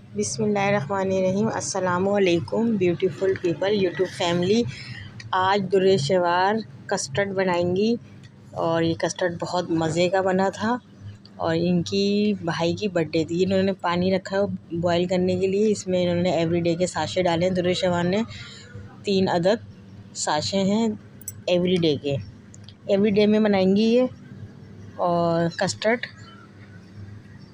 बिस्मिल्लाहिर्रहमानिर्रहीम। अस्सलामुअलैकुम beautiful people YouTube family. आज दुरेशवार कस्टर्ड बनाएंगी और ये कस्टर्ड बहुत मज़े का बना था और इनकी भाई की बर्थडे थी। इन्होंने पानी रखा है बॉईल करने के लिए। इसमें इन्होंने एवरीडे के साशे डाले हैं। दुरेशवार ने 3 अदद साशे हैं एवरीडे के। एवरीडे में बनाएंगी ये और कस्टर्ड।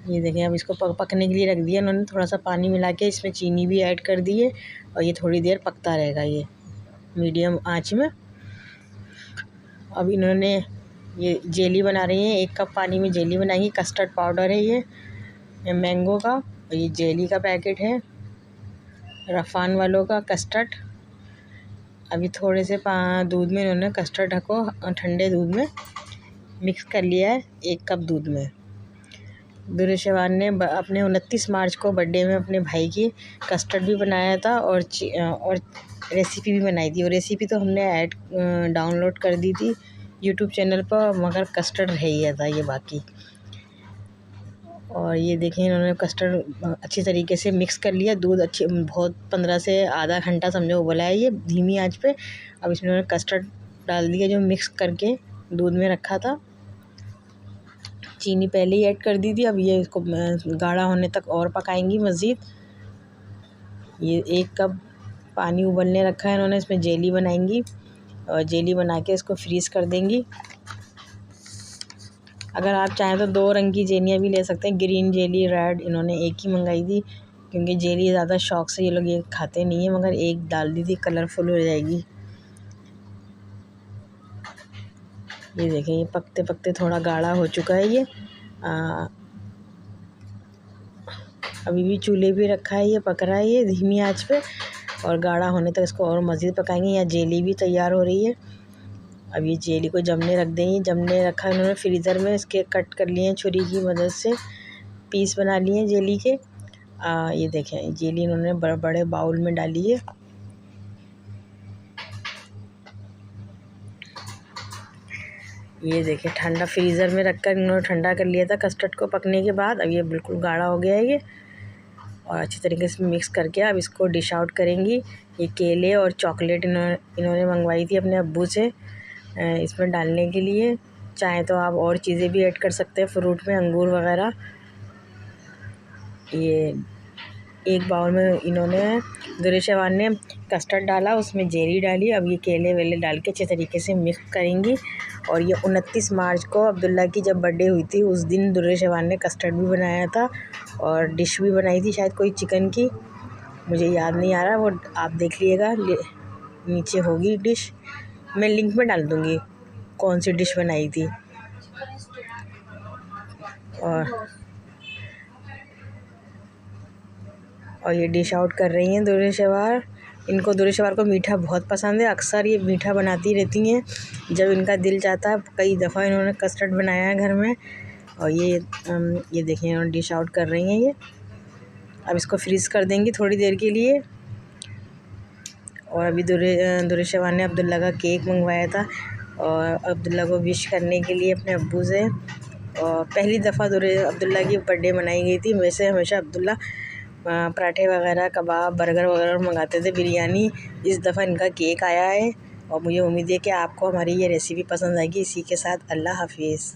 ये देखें, अब इसको पकने के लिए रख दिया इन्होंने। थोड़ा सा पानी मिला के इसमें चीनी भी ऐड कर दी है और ये थोड़ी देर पकता रहेगा ये मीडियम आंच में। अब इन्होंने ये जेली बना रही हैं। 1 कप पानी में जेली बनाएंगी। कस्टर्ड पाउडर है ये मैंगो का और ये जेली का पैकेट है रफ़ान वालों का कस्टर्ड। अभी थोड़े से दूध में इन्होंने कस्टर्ड को ठंडे दूध में मिक्स कर लिया है 1 कप दूध में। दुरेशवार ने अपने 29 मार्च को बर्थडे में अपने भाई की कस्टर्ड भी बनाया था और रेसिपी भी बनाई थी। और रेसिपी तो हमने डाउनलोड कर दी थी यूट्यूब चैनल पर, मगर कस्टर्ड रह गया था ये बाकी। और ये देखें, इन्होंने कस्टर्ड अच्छी तरीके से मिक्स कर लिया। दूध अच्छी बहुत 15 से आधा घंटा समझो उबला है ये धीमी आंच पे। अब इसमें उन्होंने कस्टर्ड डाल दिया जो मिक्स करके दूध में रखा था। चीनी पहले ही ऐड कर दी थी। अब ये इसको गाढ़ा होने तक और पकाएंगी मज़ीद। ये 1 कप पानी उबलने रखा है इन्होंने। इसमें जेली बनाएंगी और जेली बना के इसको फ्रीज़ कर देंगी। अगर आप चाहें तो 2 रंग की जेलियाँ भी ले सकते हैं, ग्रीन जेली, रेड। इन्होंने एक ही मंगाई थी क्योंकि जेली ज़्यादा शौक से ये लोग ये खाते नहीं हैं, मगर एक डाल दी थी, कलरफुल हो जाएगी। ये देखें, ये पकते पकते थोड़ा गाढ़ा हो चुका है ये। अभी भी चूल्हे पे रखा है, ये पक रहा है ये धीमी आंच पे और गाढ़ा होने तक इसको और मज़ीद पकाएंगे। यहाँ जेली भी तैयार हो रही है। अब ये जेली को जमने रख देंगे। जमने रखा इन्होंने फ्रीज़र में। इसके कट कर लिए हैं छुरी की मदद से, पीस बना लिए हैं जेली के। ये देखें, जेली इन्होंने बड़े बड़े बाउल में डाली है। ये देखें, ठंडा फ्रीज़र में रखकर इन्होंने ठंडा कर लिया था कस्टर्ड को पकने के बाद। अब ये बिल्कुल गाढ़ा हो गया है ये और अच्छी तरीके से मिक्स करके अब इसको डिश आउट करेंगी। ये केले और चॉकलेट इन्होंने मंगवाई थी अपने अब्बू से इसमें डालने के लिए। चाहे तो आप और चीज़ें भी ऐड कर सकते हैं फ्रूट में, अंगूर वगैरह। ये एक बाउल में इन्होंने दुरेशवार ने कस्टर्ड डाला, उसमें जेली डाली। अब ये केले वेले डाल के अच्छे तरीके से मिक्स करेंगी। और ये 29 मार्च को अब्दुल्ला की जब बर्थडे हुई थी उस दिन दुरेशवार ने कस्टर्ड भी बनाया था और डिश भी बनाई थी, शायद कोई चिकन की, मुझे याद नहीं आ रहा। वो आप देख लीजिएगा, नीचे होगी डिश, मैं लिंक में डाल दूँगी कौन सी डिश बनाई थी। और ये डिश आउट कर रही हैं दुरेशवार। इनको दुरेशवार को मीठा बहुत पसंद है। अक्सर ये मीठा बनाती रहती हैं जब इनका दिल चाहता है। कई दफ़ा इन्होंने कस्टर्ड बनाया है घर में। और ये देखिए, इन्होंने डिश आउट कर रही हैं ये। अब इसको फ्रीज़ कर देंगी थोड़ी देर के लिए। और अभी दुरेशवार ने अब्दुल्ला का केक मंगवाया था और अब्दुल्ला को विश करने के लिए अपने अब्बू से। और पहली दफ़ा अब्दुल्ला की बर्थडे मनाई गई थी। वैसे हमेशा अब्दुल्ला पराठे वगैरह, कबाब, बर्गर वगैरह मंगाते थे, बिरयानी। इस दफ़ा इनका केक आया है और मुझे उम्मीद है कि आपको हमारी ये रेसिपी पसंद आएगी। इसी के साथ अल्लाह हाफिज़।